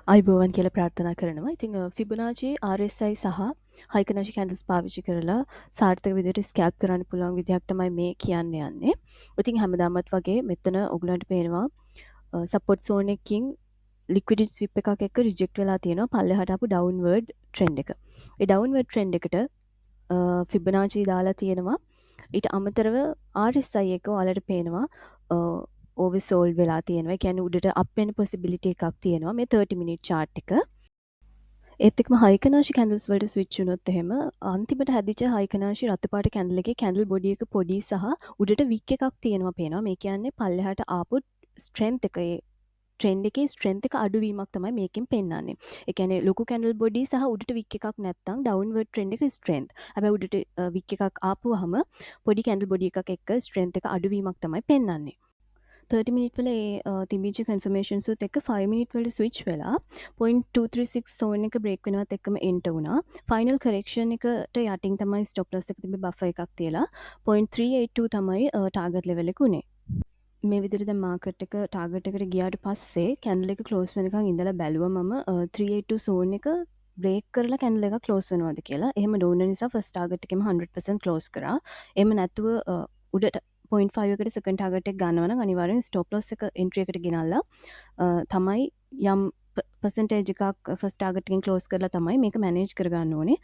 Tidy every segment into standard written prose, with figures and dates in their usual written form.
අයිබෝවන් කියලා ප්‍රාර්ථනා කරනවා. ඉතින් ෆිබොනාචි RSI සහ හයිකනාෂි කැන්ඩල්ස් පාවිච්චි කරලා සාර්ථක විදිහට ස්කැල්ප් කරන්න පුළුවන් විදිහක් තමයි මේ කියන්න යන්නේ. ඉතින් හැමදාමත් වගේ මෙතන ඔයගලන්ට පේනවා සපෝට් සෝන් එකකින් ලික්විඩිටි ස්විප් එකක් එක්ක රිජෙක්ට් වෙලා තියෙනවා පල්ලෙහාට ආපු ඩවුන්වර්ඩ් ට්‍රෙන්ඩ් එක. ඒ ඩවුන්වර්ඩ් ට්‍රෙන්ඩ් එකට ෆිබොනාචි දාලා තියෙනවා. ඊට අමතරව RSI එක ඔයාලට පේනවා ඕවර්සෝල්ඩ් වෙලා තියෙනවා. ඒ කියන්නේ උඩට අප් වෙන possibility එකක් තියෙනවා මේ 30 minute chart එක. ඒත් එක්කම හයිකනාෂි කැන්ඩල්ස් වලට ස්විච් වුණොත් එහෙම අන්තිමට හැදිච්ච හයිකනාෂි රතු පාට කැන්ඩල් එකේ කැන්ඩල් බොඩි එක පොඩි සහ උඩට වික් එකක් තියෙනවා පේනවා. මේ කියන්නේ පල්ලෙහාට ආපු ස්ට්‍රෙන්ත් එක ට්‍රෙන්ඩ් එකේ ස්ට්‍රෙන්ත් එක අඩුවීමක් තමයි මේකෙන් පෙන්වන්නේ. ඒ කියන්නේ ලොකු කැන්ඩල් බොඩි සහ උඩට වික් එකක් නැත්තම් ඩවුන්වර්ඩ් ට්‍රෙන්ඩ් එක ස්ට්‍රෙන්ත්. හැබැයි උඩට වික් එකක් ආපුවාම පොඩි කැන්ඩල් බොඩි එකක් එක්ක ස්ට්‍රෙන්ත් එක අඩුවීමක් තමයි පෙන්වන්නේ. 30 මිනිත් වල ඒ තිබිච්ච කන්ෆර්මේෂන්ස් උත් එක්ක 5 මිනිත් වලට ස්විච් වෙලා 0.236 zone එක බ්‍රේක් වෙනවත් එක්කම එන්ටර් වුණා. ෆයිනල් කරෙක්ෂන් එකට යටින් තමයි ස්ටොප් ලොස් එක තිබ්බේ බෆර් එකක් තියලා 0.382 තමයි ටාගට් ලෙවල් එක උනේ. මේ විදිහට දැන් මාකට් එක ටාගට් එකට ගියාට පස්සේ කැන්ඩල් එක ක්ලෝස් වෙනකන් ඉඳලා බැලුවා මම 382 zone එක බ්‍රේක් කරලා කැන්ඩල් එක ක්ලෝස් වෙනවද කියලා. එහෙම නොවුන නිසා ෆස්ට් ටාගට් එකෙම 100% ක්ලෝස් කරා. එහෙම නැතුව උඩට 0.5 එකට සෙකන්ඩ් ටාගට් එක ගන්නවා නම් අනිවාර්යෙන් ස්ටොප් ලොස් එක එන්ට්‍රි එකට ගෙනල්ලා තමයි යම් පර්සන්ටේජ් එකක් ෆස්ට් ටාගට් එකෙන් ක්ලෝස් කරලා තමයි මේක මැනේජ් කරගන්න ඕනේ.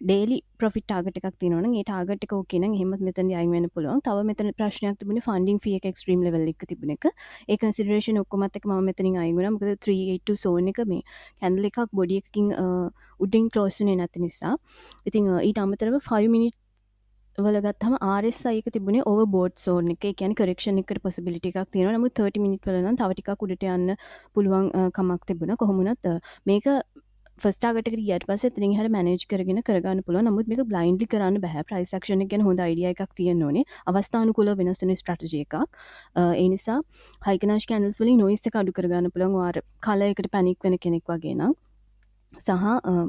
ඩේලි ප්‍රොෆිට් ටාගට් එකක් තියෙනවා නම් ඒ ටාගට් එක ඕකේ නම් එහෙමත් මෙතනදී අයින් වෙන්න පුළුවන්. තව මෙතන ප්‍රශ්නයක් තිබුණේ ෆන්ඩින් ෆී එක එක්ස්ට්‍රීම් ලෙවල් එක තිබුණ එක. ඒ කන්සිඩරේෂන් ඔක්කොමත් එක්ක මම මෙතනින් අයින් වුණා. මොකද 382 zone එක මේ කැන්ඩල් එකක් බොඩි එකකින් උඩින් ක්ලෝස් වෙන්නේ නැති නිසා. ඉතින් ඊට අමතරව 5 මිනිත් වල ගත්තම RSI එක තිබුණේ ඕවර්බෝට් zone එක. ඒ කියන්නේ correction එකකට possibility එකක් තියෙනවා. නමුත් 30 මිනිත් වල නම් තව ටිකක් උඩට යන්න පුළුවන් කමක් තිබුණා. කොහොම වුණත් මේක ෆස්ට් ටාගට් එකට ගියාට පස්සේ එතනින් එහාට මැනේජ් කරගෙන කරගන්න පුළුවන්. නමුත් මේක බ්ලයින්ඩ්ලි කරන්න බෑ. ප්‍රයිස් ඇක්ෂන් එක ගැන හොඳ අයිඩියා එකක් තියෙන්න ඕනේ. අවස්ථානුකූලව වෙනස් වෙන ස්ට්‍රැටජි එකක්. ඒ නිසා හයිකනාෂ් කැන්ඩල්ස් වලින් නොයිස් එක අඩු කරගන්න පුළුවන්. ඔයාර කලර් එකට පැනික් වෙන කෙනෙක් වගේ නම් සහ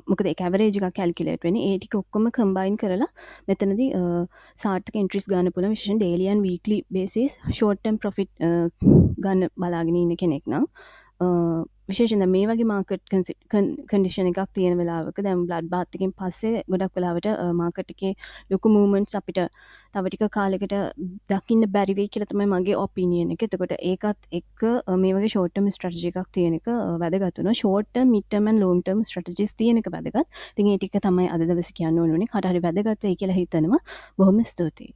මොකද ඒක ඇවරේජ් එකක් කැල්කියුලේට් වෙන්නේ. ඒ ටික ඔක්කොම කම්බයින් කරලා මෙතනදී සාර්ථක එන්ට්‍රීස් ගන්න පුළුවන්. විශේෂයෙන් daily and weekly basis short term profit ගන්න බලාගෙන ඉන්න කෙනෙක් නම් විශේෂයෙන් මේ වගේ මාකට් කන්ඩිෂන් එකක් තියෙන වෙලාවක දැන් බ්ලඩ් බාත් එකෙන් පස්සේ ගොඩක් වෙලාවට මාකට් එකේ ලොකු මූවමන්ට්ස් අපිට තව ටික කාලයකට දකින්න බැරි වෙයි කියලා තමයි මගේ ඔපිනියන් එක. එතකොට ඒකත් එක්ක මේ වගේ ෂෝට් ටර්ම් ස්ට්‍රැටජි එකක් තියෙන එක වැදගත් වෙනවා. Short term, mid term and long term strategies තියෙන එක වැදගත්. ඉතින් ඒ ටික තමයි අද දවසේ කියන්න ඕනේ. කාට හරි වැදගත් වෙයි කියලා හිතනවා. බොහොම ස්තුතියි.